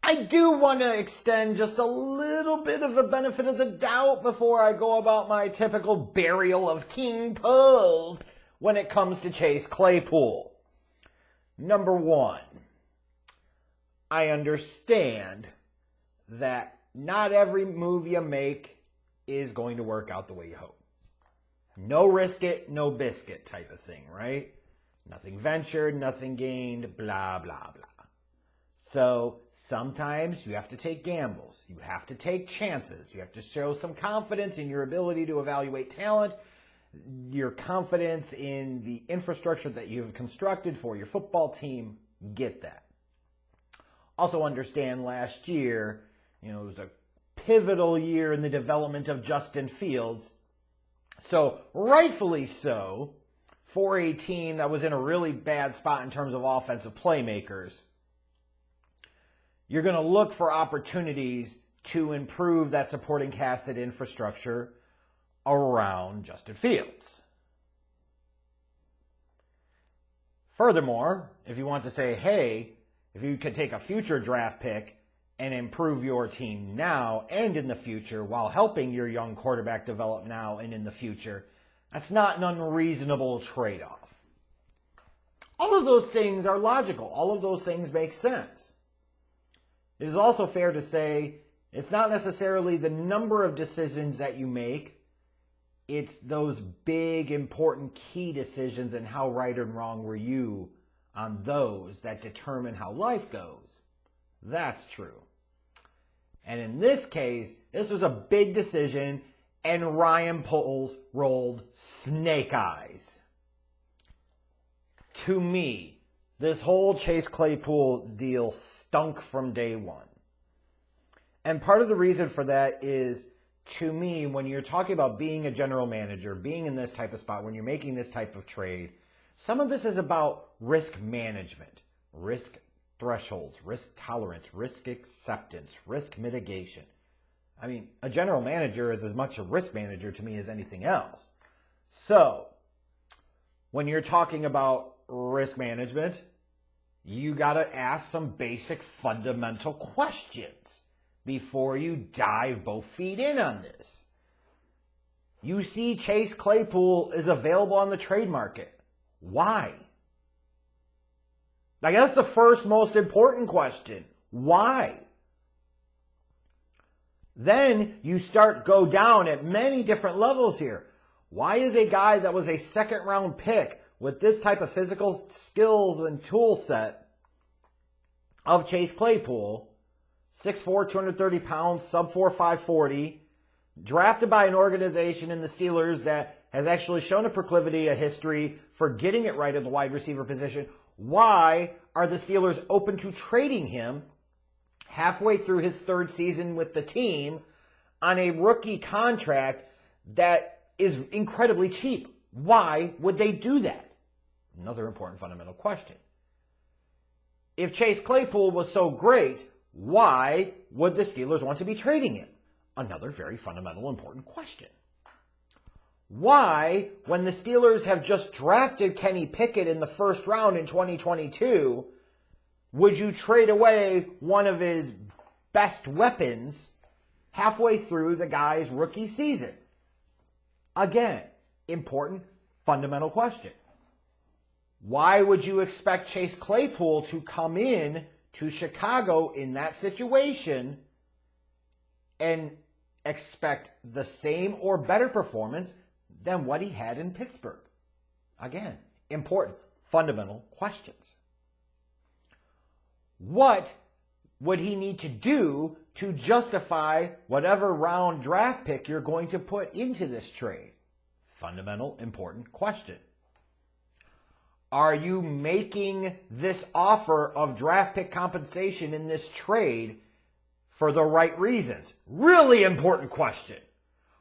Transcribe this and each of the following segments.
I do want to extend just a little bit of a benefit of the doubt before I go about my typical burial of King Pose when it comes to Chase Claypool. Number one, I understand that not every move you make is going to work out the way you hope. No risk it, no biscuit type of thing, right? Nothing ventured, nothing gained, blah, blah, blah. So sometimes you have to take gambles. You have to take chances. You have to show some confidence in your ability to evaluate talent, your confidence in the infrastructure that you have constructed for your football team. Get that. Also understand last year, it was a pivotal year in the development of Justin Fields. So rightfully so, for a team that was in a really bad spot in terms of offensive playmakers, you're going to look for opportunities to improve that supporting cast and infrastructure around Justin Fields. Furthermore, if you want to say, hey, if you could take a future draft pick and improve your team now and in the future while helping your young quarterback develop now and in the future, that's not an unreasonable trade-off. All of those things are logical. All of those things make sense. It is also fair to say it's not necessarily the number of decisions that you make. It's those big, important, key decisions and how right and wrong were you on those that determine how life goes. That's true. And in this case, this was a big decision, and Ryan Poles rolled snake eyes. To me, this whole Chase Claypool deal stunk from day one. And part of the reason for that is, to me, when you're talking about being a general manager, being in this type of spot, when you're making this type of trade, some of this is about risk management, risk thresholds, risk tolerance, risk acceptance, risk mitigation. I mean, a general manager is as much a risk manager to me as anything else. So, when you're talking about risk management, you got to ask some basic fundamental questions before you dive both feet in on this. You see Chase Claypool is available on the trade market. Why? Like, that's the first most important question. Why? Then you go down at many different levels here. Why is a guy that was a second round pick with this type of physical skills and tool set of Chase Claypool, 6'4", 230 pounds, sub-4, 540, drafted by an organization in the Steelers that has actually shown a proclivity, a history for getting it right at the wide receiver position? Why are the Steelers open to trading him halfway through his third season with the team on a rookie contract that is incredibly cheap? Why would they do that? Another important fundamental question. If Chase Claypool was so great, why would the Steelers want to be trading him? Another very fundamental important question. Why, when the Steelers have just drafted Kenny Pickett in the first round in 2022, would you trade away one of his best weapons halfway through the guy's rookie season? Again, important fundamental question. Why would you expect Chase Claypool to come in to Chicago in that situation and expect the same or better performance than what he had in Pittsburgh? Again, important fundamental questions. What would he need to do to justify whatever round draft pick you're going to put into this trade? Fundamental, important question. Are you making this offer of draft pick compensation in this trade for the right reasons? Really important question.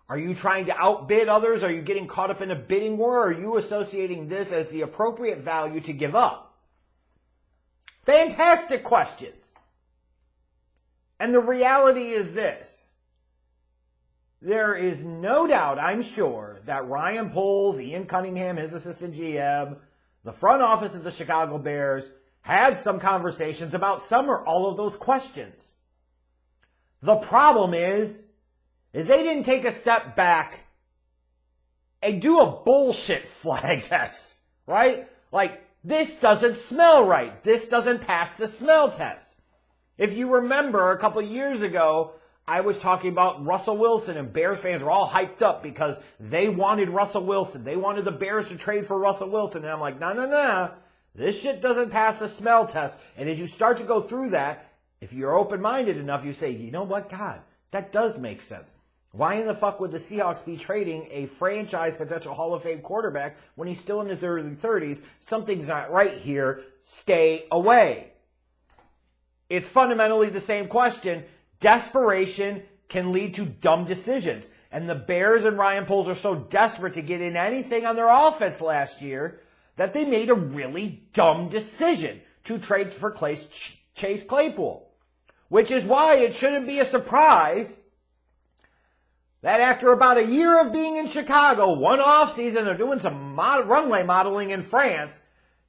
Are you trying to outbid others? Are you getting caught up in a bidding war? Or are you associating this as the appropriate value to give up? Fantastic questions. And the reality is this. There is no doubt, I'm sure, that Ryan Poles, Ian Cunningham, his assistant GM, the front office of the Chicago Bears had some conversations about some or all of those questions. The problem is they didn't take a step back and do a bullshit flag test, right? Like, this doesn't smell right. This doesn't pass the smell test. If you remember, a couple of years ago, I was talking about Russell Wilson, and Bears fans were all hyped up because they wanted Russell Wilson. They wanted the Bears to trade for Russell Wilson. And I'm like, no. This shit doesn't pass the smell test. And as you start to go through that, if you're open-minded enough, you say, you know what, God, that does make sense. Why in the fuck would the Seahawks be trading a franchise potential Hall of Fame quarterback when he's still in his early 30s? Something's not right here. Stay away. It's fundamentally the same question. Desperation can lead to dumb decisions. And the Bears and Ryan Poles are so desperate to get in anything on their offense last year that they made a really dumb decision to trade for Chase Claypool. Which is why it shouldn't be a surprise that after about a year of being in Chicago, one offseason of doing some runway modeling in France,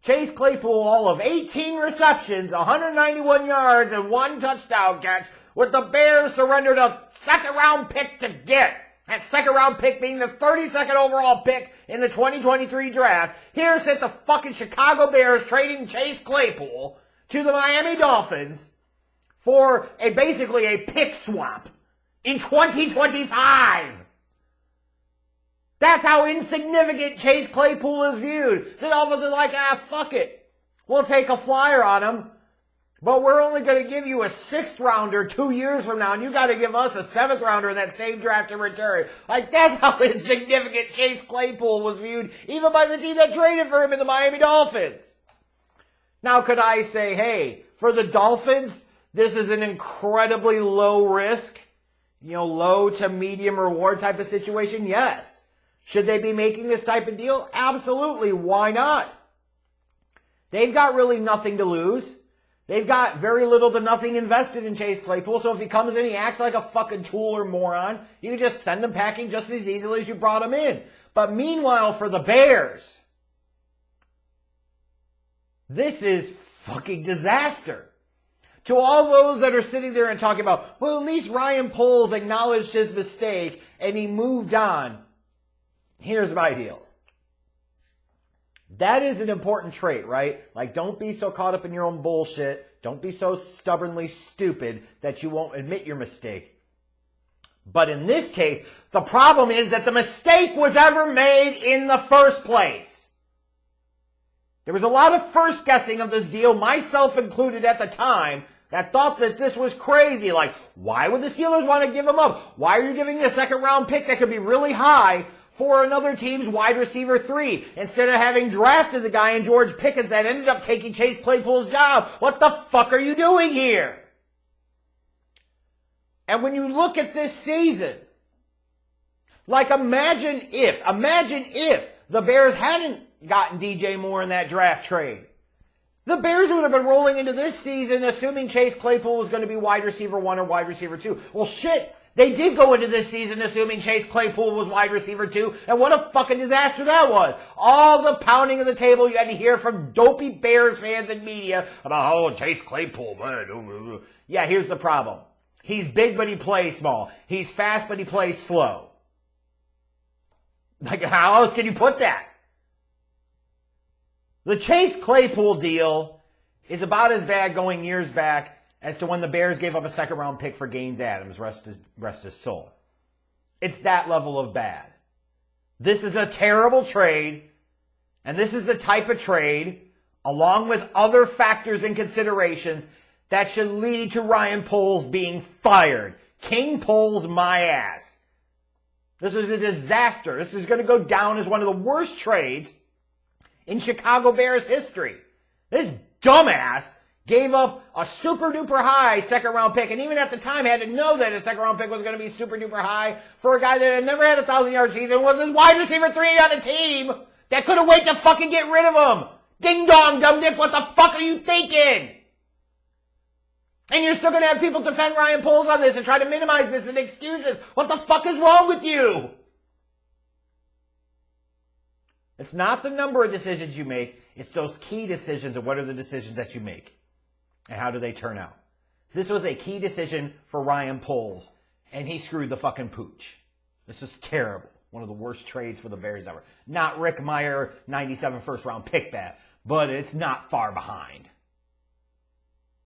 Chase Claypool, all of 18 receptions, 191 yards, and 1 touchdown catch, with the Bears surrendered a second-round pick to get. That second-round pick being the 32nd overall pick in the 2023 draft. Here sit the fucking Chicago Bears trading Chase Claypool to the Miami Dolphins for basically a pick swap in 2025. That's how insignificant Chase Claypool is viewed. The Dolphins are like, fuck it. We'll take a flyer on him, but we're only going to give you a 6th rounder 2 years from now, and you got to give us a 7th rounder in that same draft in return. Like, that's how insignificant Chase Claypool was viewed, even by the team that traded for him in the Miami Dolphins. Now, could I say, hey, for the Dolphins, this is an incredibly low risk, low to medium reward type of situation? Yes. Should they be making this type of deal? Absolutely. Why not? They've got really nothing to lose. They've got very little to nothing invested in Chase Claypool, so if he comes in, he acts like a fucking tool or moron, you can just send him packing just as easily as you brought him in. But meanwhile, for the Bears, this is fucking disaster. To all those that are sitting there and talking about, well, at least Ryan Poles acknowledged his mistake and he moved on. Here's my deal. That is an important trait, right? Like, don't be so caught up in your own bullshit. Don't be so stubbornly stupid that you won't admit your mistake. But in this case, the problem is that the mistake was ever made in the first place. There was a lot of first guessing of this deal, myself included at the time, that thought that this was crazy. Like, why would the Steelers want to give him up? Why are you giving a second round pick that could be really high for another team's wide receiver 3 instead of having drafted the guy in George Pickens that ended up taking Chase Claypool's job? What the fuck are you doing here? And when you look at this season, like imagine if the Bears hadn't gotten DJ Moore in that draft trade. The Bears would have been rolling into this season assuming Chase Claypool was going to be wide receiver 1 or wide receiver 2. Well, shit. They did go into this season assuming Chase Claypool was wide receiver 2, and what a fucking disaster that was. All the pounding of the table you had to hear from dopey Bears fans and media about, oh, Chase Claypool, man. Yeah, here's the problem. He's big, but he plays small. He's fast, but he plays slow. Like, how else can you put that? The Chase Claypool deal is about as bad going years back as to when the Bears gave up a second-round pick for Gaines Adams, rest his soul. It's that level of bad. This is a terrible trade, and this is the type of trade, along with other factors and considerations, that should lead to Ryan Poles being fired. King Poles my ass. This is a disaster. This is going to go down as one of the worst trades in Chicago Bears history. This dumbass gave up a super-duper high second-round pick, and even at the time had to know that a second-round pick was going to be super-duper high for a guy that had never had a 1,000-yard season, was his wide receiver 3 on the team that couldn't wait to fucking get rid of him. Ding-dong, dumb dick, what the fuck are you thinking? And you're still going to have people defend Ryan Poles on this and try to minimize this and excuses. What the fuck is wrong with you? It's not the number of decisions you make. It's those key decisions and what are the decisions that you make. And how do they turn out? This was a key decision for Ryan Poles, and he screwed the fucking pooch. This is terrible. One of the worst trades for the Bears ever. Not Rick Meyer, 97 first round pick that, but it's not far behind.